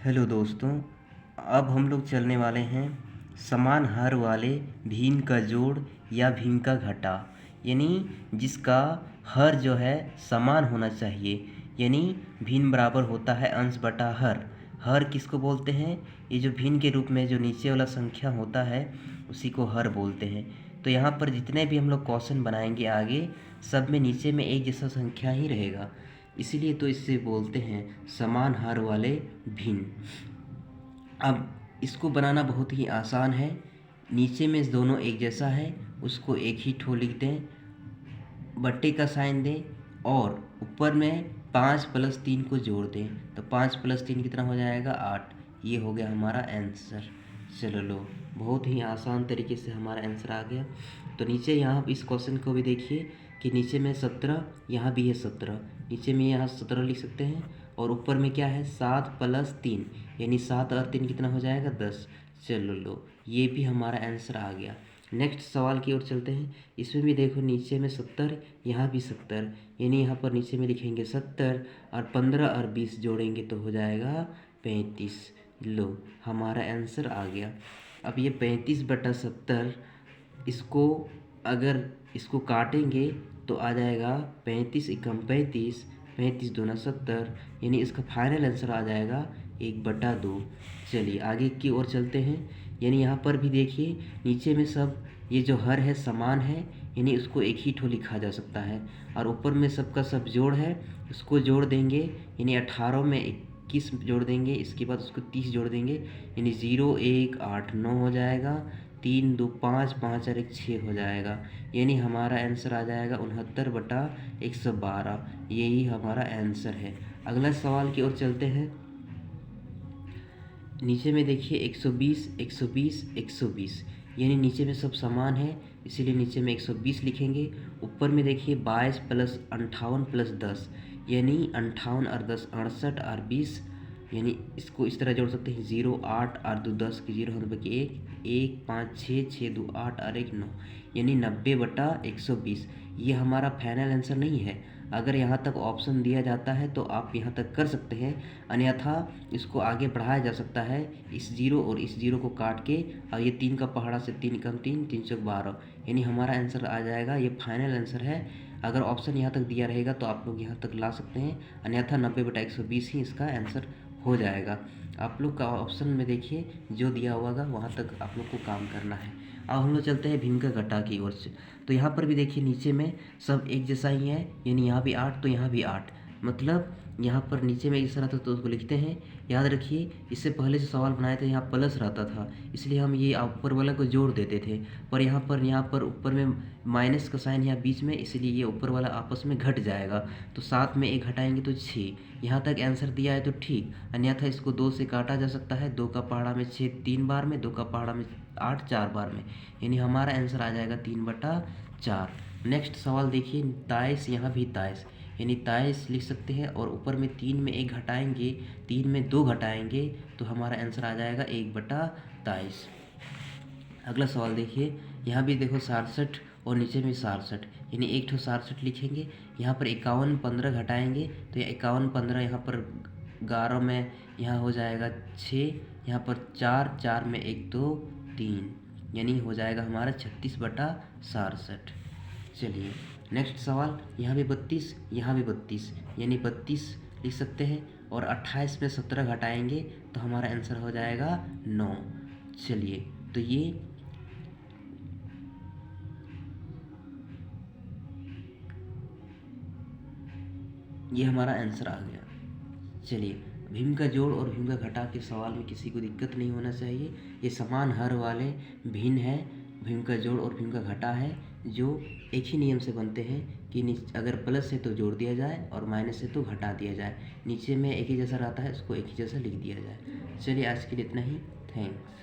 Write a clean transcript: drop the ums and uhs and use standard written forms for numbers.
Hello दोस्तों, अब हम लोग चलने वाले हैं समान हर वाले भिन्न का जोड़ या भिन्न का घटा। यानी जिसका हर जो है समान होना चाहिए, यानी भिन्न बराबर होता है अंश बटा हर। हर किसको बोलते हैं? ये जो भिन्न के रूप में जो नीचे वाला संख्या होता है उसी को हर बोलते हैं। तो यहाँ पर जितने भी हम लोग क्वेश्चन बनाएंगे आगे, सब में नीचे में एक जैसा संख्या ही रहेगा, इसीलिए तो इससे बोलते हैं समान हर वाले भिन्न। अब इसको बनाना बहुत ही आसान है। नीचे में दोनों एक जैसा है, उसको एक ही ठो लिख दें, बट्टे का साइन दें और ऊपर में 5 + 3 को जोड़ दें। तो 5 + 3 कितना हो जाएगा? 8। ये हो गया हमारा आंसर। चलो लो, बहुत ही आसान तरीके से हमारा आंसर आ गया। तो नीचे यहाँ इस क्वेश्चन को भी देखिए कि नीचे में 17, यहाँ भी है 17, नीचे में यहाँ 17 लिख सकते हैं और ऊपर में क्या है? 7 + 3, यानी 7 और 3 कितना हो जाएगा? 10। चलो लो, ये भी हमारा आंसर आ गया। नेक्स्ट सवाल की ओर चलते हैं। इसमें भी देखो नीचे में 70, यहाँ भी 70, यानी यहाँ पर नीचे में लिखेंगे 70 और 15 और 20 जोड़ेंगे तो हो जाएगा 35। लो, हमारा आंसर आ गया। अब ये 35/70, इसको अगर इसको काटेंगे तो आ जाएगा 35 एकम 35, 35 दूना 70, यानी इसका फाइनल आंसर आ जाएगा 1/2। चलिए आगे की ओर चलते हैं। यानी यहाँ पर भी देखिए नीचे में सब ये जो हर है समान है, यानी उसको एक ही ठो लिखा जा सकता है और ऊपर में सबका सब जोड़ है, उसको जोड़ देंगे, यानी 18 में 21 जोड़ देंगे, इसके बाद उसको 30 जोड़ देंगे, यानी 0 1 8 9 हो जाएगा, 3 2 5 5 और 1 6 हो जाएगा, यानी हमारा आंसर आ जाएगा 69/112। यही हमारा आंसर है। अगला सवाल की ओर चलते हैं। नीचे में देखिए 120 120 120, यानी नीचे में सब समान है, इसीलिए नीचे में 120 लिखेंगे। ऊपर में देखिए 22 + 58 + 10, यानी 58 और 10 68 और 20, यानी इसको इस तरह जोड़ सकते हैं 0 8 और 2 10 की 0 होने पर 1 1 5 6 6 2 8 और 1 9, यानी 90/120। ये हमारा फाइनल आंसर नहीं है। अगर यहाँ तक ऑप्शन दिया जाता है तो आप यहाँ तक कर सकते हैं, अन्यथा इसको आगे बढ़ाया जा सकता है इस 0 और इस 0 को काट के, और ये 3 का पहाड़ा से 3 कम 3 3 चौक 12, यानी हमारा आंसर आ जाएगा। ये फाइनल आंसर है। अगर ऑप्शन यहाँ तक दिया रहेगा तो आप लोग यहाँ तक ला सकते हैं, अन्यथा 90/120 ही इसका आंसर हो जाएगा। आप लोग का ऑप्शन में देखिए जो दिया हुआ होगा वहाँ तक आप लोग को काम करना है। अब हम लोग चलते हैं भिन्न का घटा की ओर से। तो यहाँ पर भी देखिए नीचे में सब एक जैसा ही है, यानी यहाँ भी 8 तो यहाँ भी 8, मतलब यहाँ पर नीचे में इस तरह था तो उसको लिखते हैं। याद रखिए इससे पहले जो सवाल बनाए थे यहाँ प्लस रहता था, इसलिए हम ये ऊपर वाला को जोड़ देते थे, पर यहाँ पर ऊपर में माइनस का साइन यहाँ बीच में, इसलिए ये ऊपर वाला आपस में घट जाएगा। तो 7 में 1 घटाएंगे तो 6। यहाँ तक आंसर दिया है तो ठीक, अन्यथा इसको 2 से काटा जा सकता है। 2 का पहाड़ा में 6 3 बार में, 2 का पहाड़ा में 8 4 बार में, यानी हमारा आंसर आ जाएगा 3/4। नेक्स्ट सवाल देखिए 23, यहाँ भी 23, यानी 23 लिख सकते हैं और ऊपर में 3 में 1 घटाएंगे, 3 में 2 घटाएंगे तो हमारा आंसर आ जाएगा 1/23। अगला सवाल देखिए, यहाँ भी देखो 67 और नीचे में 67, यानी एक ठो 67 लिखेंगे। यहाँ पर 51 15 घटाएंगे तो ये 51 15, यहाँ पर 11 में यहाँ हो जाएगा 6, यहाँ पर 4 4 में 1 2 3, यानी हो जाएगा हमारा 36/67। चलिए नेक्स्ट सवाल, यहाँ भी 32 यहाँ भी 32, यानी 32 लिख सकते हैं और 28 में 17 घटाएंगे तो हमारा आंसर हो जाएगा 9। चलिए तो ये हमारा आंसर आ गया। चलिए भीम का जोड़ और भीम का घटा के सवाल में किसी को दिक्कत नहीं होना चाहिए। ये समान हर वाले भिन्न है, भीम का जोड़ और भीम का घटा है, जो एक ही नियम से बनते हैं कि अगर प्लस है तो जोड़ दिया जाए और माइनस है तो घटा दिया जाए। नीचे में एक ही जैसा रहता है, इसको एक ही जैसा लिख दिया जाए। चलिए आज के लिए इतना ही। थैंक्स।